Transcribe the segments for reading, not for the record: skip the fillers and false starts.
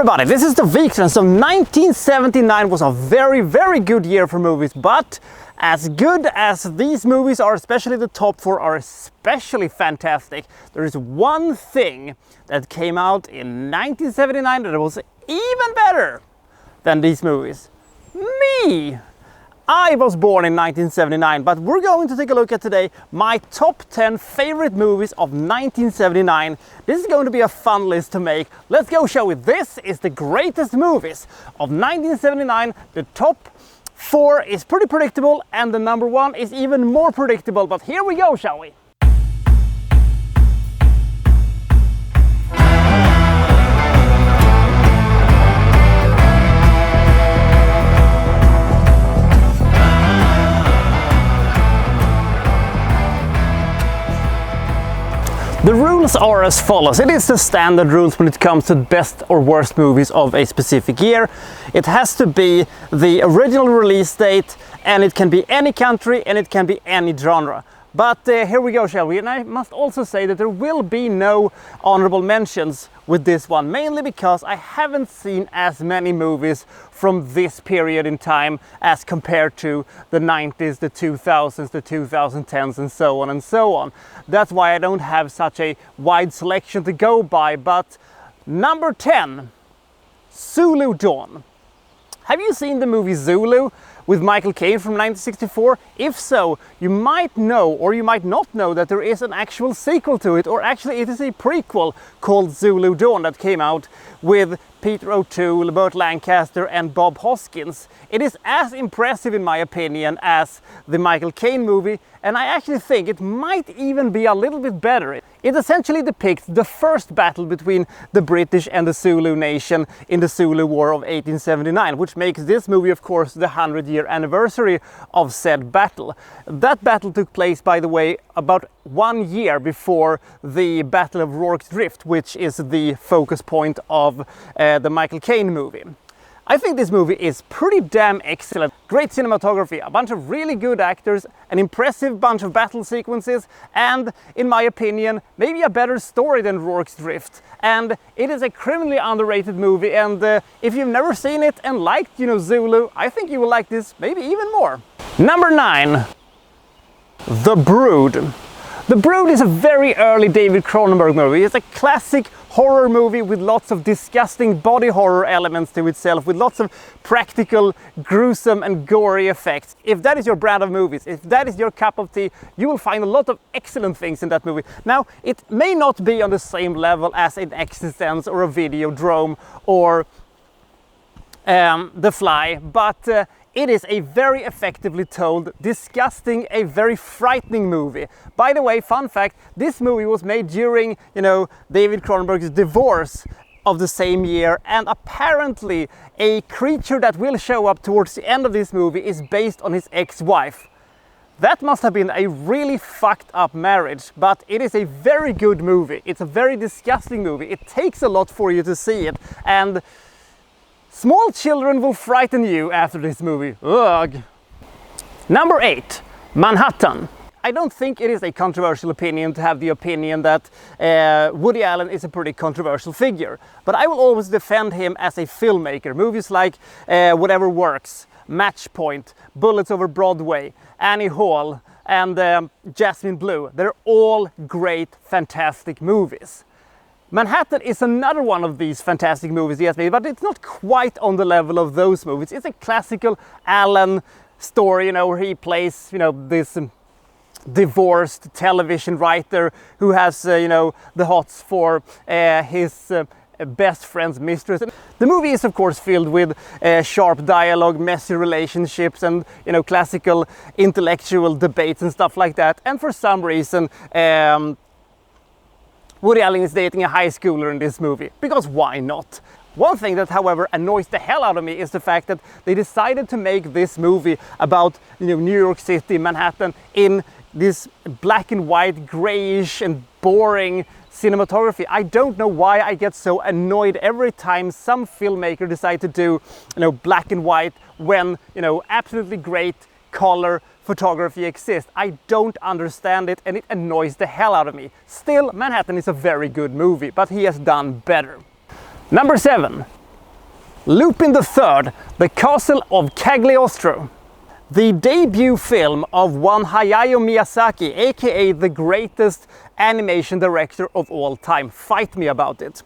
everybody, this is the Wikstrand. So 1979 was a very, very good year for movies, but as good as these movies are, especially the top four are especially fantastic, there is one thing that came out in 1979 that was even better than these movies. Me! I was born in 1979, but we're going to take a look at today my top 10 favorite movies of 1979. This is going to be a fun list to make. Let's go, shall we? This is the greatest movies of 1979. The top 4 is pretty predictable and the number 1 is even more predictable, but here we go, shall we? The rules are as follows. It is the standard rules when it comes to best or worst movies of a specific year. It has to be the original release date, and it can be any country and it can be any genre. But here we go, shall we? And I must also say that there will be no honorable mentions with this one, mainly because I haven't seen as many movies from this period in time as compared to the 90s, the 2000s, the 2010s, and so on and so on. That's why I don't have such a wide selection to go by. But number 10, Zulu Dawn. Have you seen the movie Zulu with Michael Caine from 1964? If so, you might know or you might not know that there is an actual sequel to it, or actually it is a prequel called Zulu Dawn that came out with Peter O'Toole, Burt Lancaster and Bob Hoskins. It is as impressive in my opinion as the Michael Caine movie, and I actually think it might even be a little bit better. It essentially depicts the first battle between the British and the Zulu nation in the Zulu War of 1879, which makes this movie, of course, the 100-year anniversary of said battle. That battle took place, by the way, about 1 year before the Battle of Rorke's Drift, which is the focus point of the Michael Caine movie. I think this movie is pretty damn excellent. Great cinematography, a bunch of really good actors, an impressive bunch of battle sequences, and, in my opinion, maybe a better story than Rorke's Drift. And it is a criminally underrated movie, and if you've never seen it and liked, Zulu, I think you will like this maybe even more. Number 9, The Brood. The Brood is a very early David Cronenberg movie. It's a classic horror movie with lots of disgusting body horror elements to itself, with lots of practical, gruesome and gory effects. If that is your brand of movies, if that is your cup of tea, you will find a lot of excellent things in that movie. Now, it may not be on the same level as In Existence or a Videodrome or The Fly, but it is a very effectively told, disgusting, a very frightening movie. By the way, fun fact, this movie was made during, David Cronenberg's divorce of the same year, and apparently a creature that will show up towards the end of this movie is based on his ex-wife. That must have been a really fucked up marriage, but it is a very good movie. It's a very disgusting movie. It takes a lot for you to see it, and small children will frighten you after this movie. Ugh. Number 8, Manhattan. I don't think it is a controversial opinion to have the opinion that Woody Allen is a pretty controversial figure, but I will always defend him as a filmmaker. Movies like Whatever Works, Match Point, Bullets Over Broadway, Annie Hall and Jasmine Blue, they're all great, fantastic movies. Manhattan is another one of these fantastic movies he has made, but it's not quite on the level of those movies. It's a classical Allen story, where he plays, this divorced television writer who has, the hots for his best friend's mistress. The movie is, of course, filled with sharp dialogue, messy relationships, and, classical intellectual debates and stuff like that. And for some reason, Woody Allen is dating a high schooler in this movie, because why not? One thing that, however, annoys the hell out of me is the fact that they decided to make this movie about, New York City, Manhattan, in this black and white, grayish and boring cinematography. I don't know why I get so annoyed every time some filmmaker decides to do, black and white when, absolutely great color photography exists. I don't understand it, and it annoys the hell out of me. Still, Manhattan is a very good movie, but he has done better. Number 7, Lupin III, The Castle of Cagliostro. The debut film of one Hayao Miyazaki, aka the greatest animation director of all time. Fight me about it.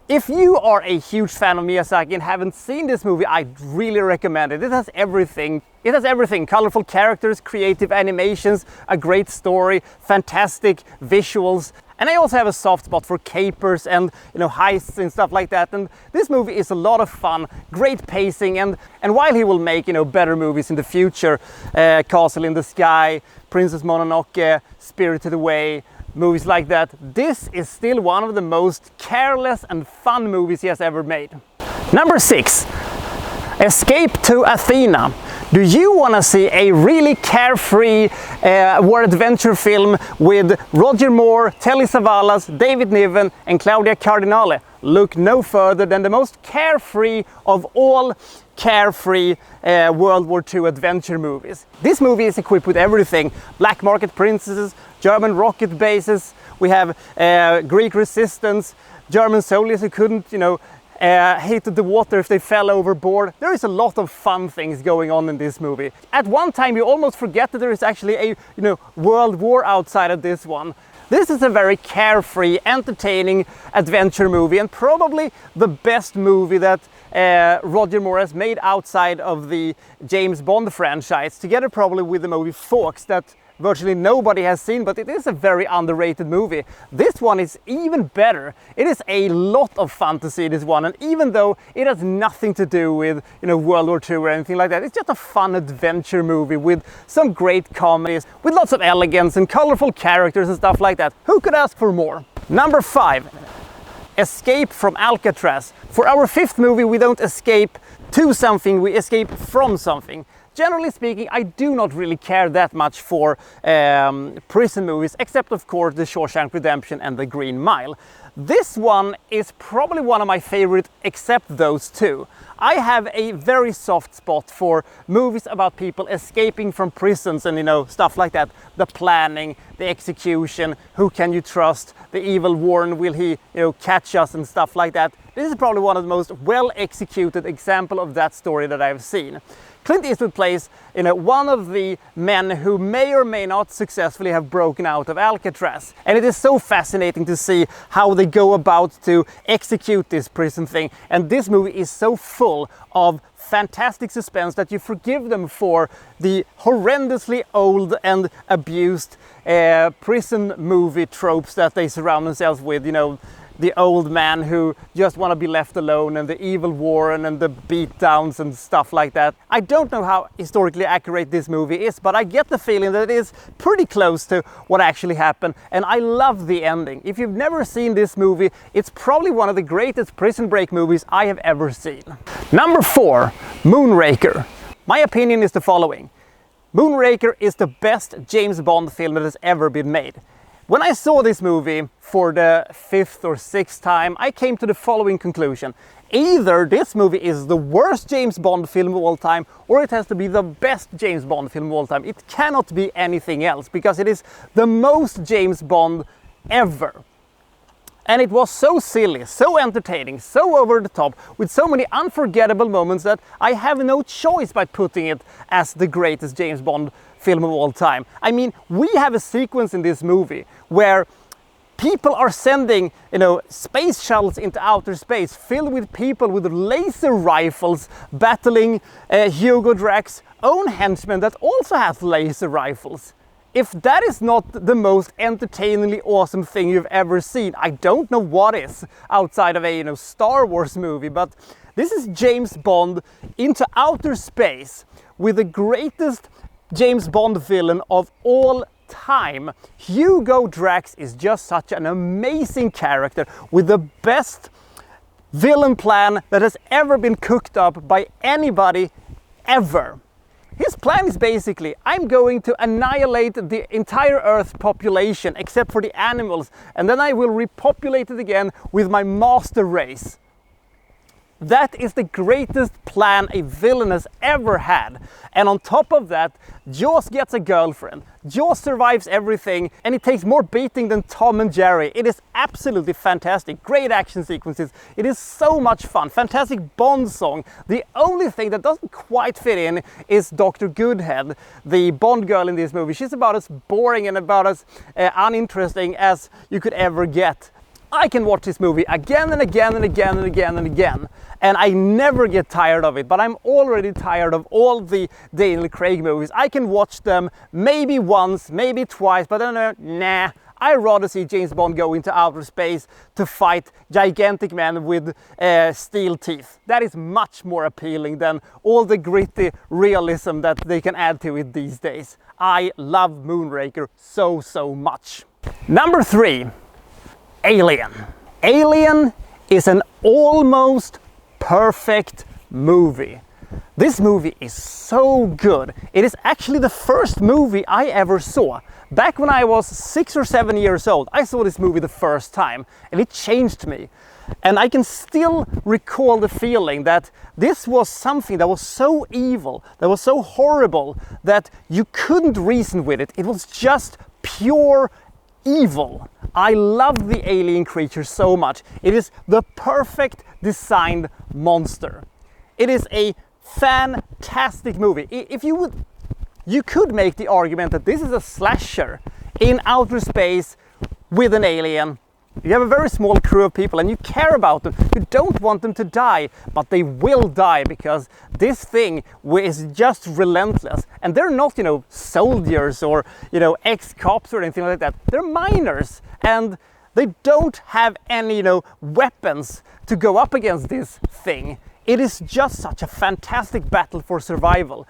If you are a huge fan of Miyazaki and haven't seen this movie, I really recommend it. It has everything. It has everything. Colorful characters, creative animations, a great story, fantastic visuals. And I also have a soft spot for capers and heists and stuff like that. And this movie is a lot of fun, great pacing, and while he will make better movies in the future, Castle in the Sky, Princess Mononoke, Spirited Away, movies like that, this is still one of the most careless and fun movies he has ever made. Number 6, Escape to Athena. Do you want to see a really carefree war adventure film with Roger Moore, Telly Savalas, David Niven and Claudia Cardinale? Look no further than the most carefree of all carefree World War II adventure movies. This movie is equipped with everything: black market princesses, German rocket bases, we have Greek resistance, German soldiers who couldn't, hate the water if they fell overboard. There is a lot of fun things going on in this movie. At one time you almost forget that there is actually a world war outside of this one. This is a very carefree, entertaining adventure movie, and probably the best movie that Roger Moore has made outside of the James Bond franchise, together probably with the movie Forks that virtually nobody has seen, but it is a very underrated movie. This one is even better. It is a lot of fun to see this one, and even though it has nothing to do with World War II or anything like that, it's just a fun adventure movie with some great comedies, with lots of elegance and colorful characters and stuff like that. Who could ask for more? Number 5, Escape from Alcatraz. For our 5th movie, we don't escape to something, we escape from something. Generally speaking, I do not really care that much for prison movies, except of course The Shawshank Redemption and The Green Mile. This one is probably one of my favorite, except those two. I have a very soft spot for movies about people escaping from prisons and stuff like that. The planning, the execution, who can you trust, the evil Warren, will he catch us and stuff like that. This is probably one of the most well executed example of that story that I've seen. Clint Eastwood plays one of the men who may or may not successfully have broken out of Alcatraz. And it is so fascinating to see how they go about to execute this prison thing. And this movie is so full of fantastic suspense that you forgive them for the horrendously old and abused prison movie tropes that they surround themselves with. The old man who just want to be left alone, and the evil Warren and the beatdowns and stuff like that. I don't know how historically accurate this movie is, but I get the feeling that it is pretty close to what actually happened, and I love the ending. If you've never seen this movie, it's probably one of the greatest prison break movies I have ever seen. Number 4, Moonraker. My opinion is the following. Moonraker is the best James Bond film that has ever been made. When I saw this movie for the 5th or 6th time, I came to the following conclusion. Either this movie is the worst James Bond film of all time, or it has to be the best James Bond film of all time. It cannot be anything else, because it is the most James Bond ever. And it was so silly, so entertaining, so over the top, with so many unforgettable moments that I have no choice but putting it as the greatest James Bond film of all time. I mean, we have a sequence in this movie where people are sending, space shuttles into outer space filled with people with laser rifles battling Hugo Drax's own henchman that also has laser rifles. If that is not the most entertainingly awesome thing you've ever seen, I don't know what is outside of a Star Wars movie. But this is James Bond into outer space with the greatest James Bond villain of all time. Hugo Drax is just such an amazing character with the best villain plan that has ever been cooked up by anybody ever. His plan is basically, I'm going to annihilate the entire Earth population except for the animals, and then I will repopulate it again with my master race. That is the greatest plan a villain has ever had. And on top of that, Jaws gets a girlfriend. Jaws survives everything, and it takes more beating than Tom and Jerry. It is absolutely fantastic. Great action sequences. It is so much fun. Fantastic Bond song. The only thing that doesn't quite fit in is Dr. Goodhead, the Bond girl in this movie. She's about as boring and about as uninteresting as you could ever get. I can watch this movie again and again and again and again and again, and I never get tired of it, but I'm already tired of all the Daniel Craig movies. I can watch them maybe once, maybe twice, but then nah. I'd rather see James Bond go into outer space to fight gigantic men with steel teeth. That is much more appealing than all the gritty realism that they can add to it these days. I love Moonraker so much. Number 3. Alien. Alien is an almost perfect movie. This movie is so good. It is actually the first movie I ever saw. Back when I was 6 or 7 years old, I saw this movie the first time, and it changed me. And I can still recall the feeling that this was something that was so evil, that was so horrible, that you couldn't reason with it. It was just pure evil. I love the alien creature so much. It is the perfect designed monster. It is a fantastic movie. If you could make the argument that this is a slasher in outer space with an alien. You have a very small crew of people and you care about them. You don't want them to die, but they will die because this thing is just relentless. And they're not, soldiers or, ex-cops or anything like that. They're miners and they don't have any, weapons to go up against this thing. It is just such a fantastic battle for survival.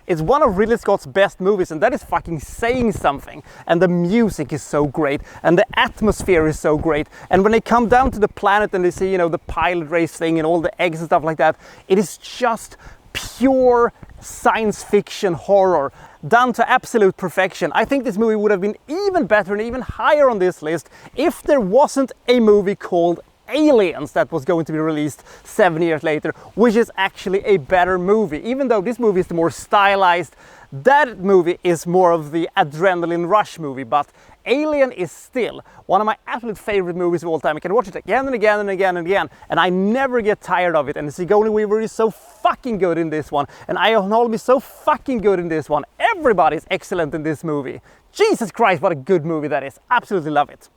It's one of Ridley Scott's best movies, and that is fucking saying something. And the music is so great, and the atmosphere is so great. And when they come down to the planet and they see, the pilot race thing and all the eggs and stuff like that, it is just pure science fiction horror done to absolute perfection. I think this movie would have been even better and even higher on this list if there wasn't a movie called Aliens that was going to be released 7 years later, which is actually a better movie. Even though this movie is the more stylized, that movie is more of the adrenaline rush movie, but Alien is still one of my absolute favorite movies of all time. I can watch it again and again and again and again, and I never get tired of it. And Sigourney Weaver is so fucking good in this one, and Ian Holm is so fucking good in this one. Everybody's excellent in this movie. Jesus Christ, what a good movie that is. Absolutely love it.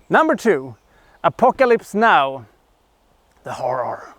Number 2. Apocalypse Now. The horror.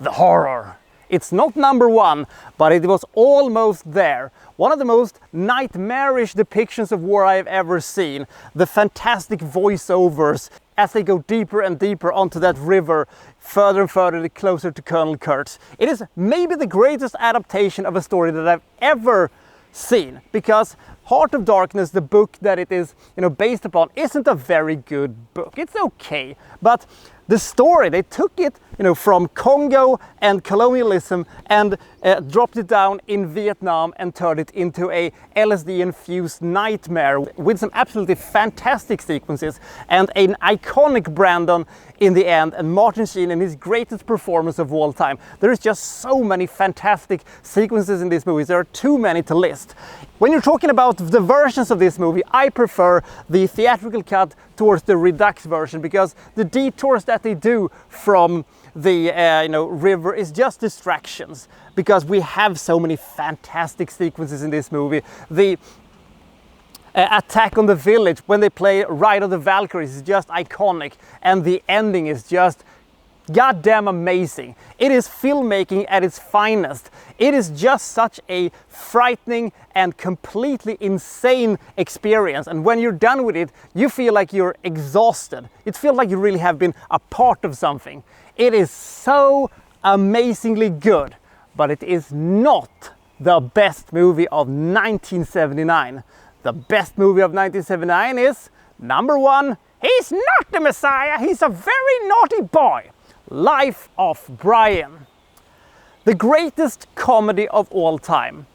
The horror. It's not number 1, but it was almost there. One of the most nightmarish depictions of war I've ever seen. The fantastic voiceovers as they go deeper and deeper onto that river, further and further closer to Colonel Kurtz. It is maybe the greatest adaptation of a story that I've ever seen, because Heart of Darkness, the book that it is based upon, isn't a very good book. It's okay, but the story, they took it from Congo and colonialism and dropped it down in Vietnam and turned it into a LSD-infused nightmare with some absolutely fantastic sequences and an iconic Brandon in the end, and Martin Sheen in his greatest performance of all time. There is just so many fantastic sequences in this movie. There are too many to list. When you're talking about the versions of this movie, I prefer the theatrical cut towards the Redux version, because the detours that they do from the river is just distractions, because we have so many fantastic sequences in this movie. The attack on the village when they play Ride of the Valkyries is just iconic, and the ending is just goddamn amazing. It is filmmaking at its finest. It is just such a frightening and completely insane experience, and when you're done with it, you feel like you're exhausted. It feels like you really have been a part of something. It is so amazingly good, but it is not the best movie of 1979. The best movie of 1979 is number 1. He's not the Messiah, he's a very naughty boy. Life of Brian. The greatest comedy of all time.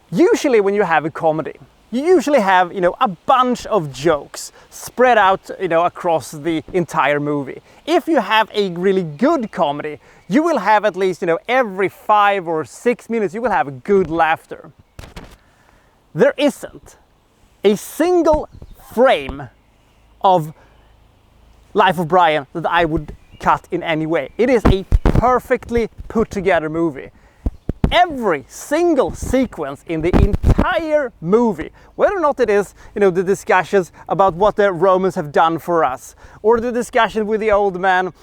Usually when you have a comedy, you usually have, a bunch of jokes spread out, across the entire movie. If you have a really good comedy, you will have at least, every 5 or 6 minutes, you will have good laughter. There isn't a single frame of Life of Brian that I would cut in any way. It is a perfectly put together movie. Every single sequence in the entire movie, whether or not it is, the discussions about what the Romans have done for us, or the discussion with the old man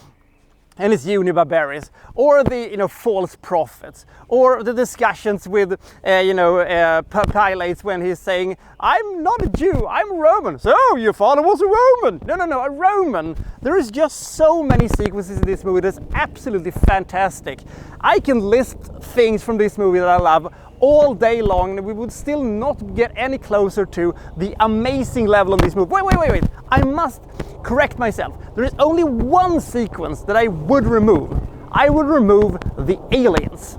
and his unibarbaries, or the false prophets, or the discussions with Pilate when he's saying, "I'm not a Jew, I'm Roman." "So your father was a Roman?" No, a Roman. There is just so many sequences in this movie that's absolutely fantastic. I can list things from this movie that I love all day long, and we would still not get any closer to the amazing level of this movie. Wait. I must correct myself. There is only one sequence that I would remove. I would remove the aliens.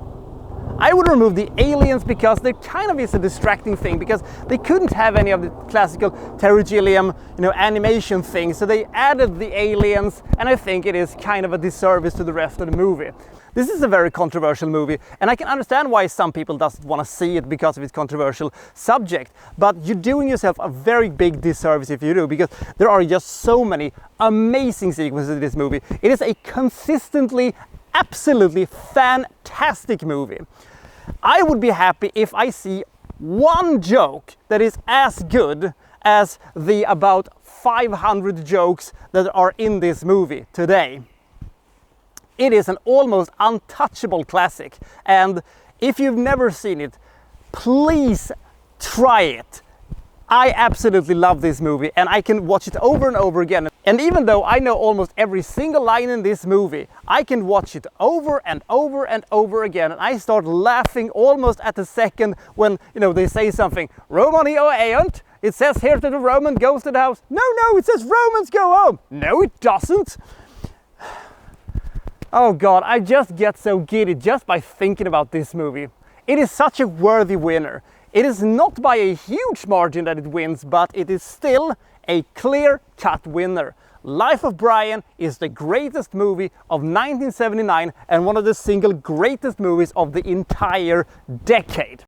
I would remove the aliens because there kind of is a distracting thing, because they couldn't have any of the classical Terry Gilliam, animation things, so they added the aliens, and I think it is kind of a disservice to the rest of the movie. This is a very controversial movie, and I can understand why some people don't want to see it because of its controversial subject, but you're doing yourself a very big disservice if you do, because there are just so many amazing sequences in this movie. It is a consistently, absolutely fantastic movie. I would be happy if I see one joke that is as good as the about 500 jokes that are in this movie today. It is an almost untouchable classic, and if you've never seen it, please try it. I absolutely love this movie, and I can watch it over and over again. And even though I know almost every single line in this movie, I can watch it over and over and over again, and I start laughing almost at the second when, they say something. "Romani o aunt? It says here that the Roman goes to the house." No, it says Romans go home. No, it doesn't. Oh God, I just get so giddy just by thinking about this movie. It is such a worthy winner. It is not by a huge margin that it wins, but it is still a clear-cut winner. Life of Brian is the greatest movie of 1979 and one of the single greatest movies of the entire decade.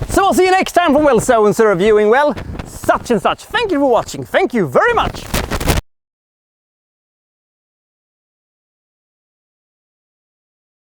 So I'll see you next time from so-and-so reviewing, such and such. Thank you for watching. Thank you very much.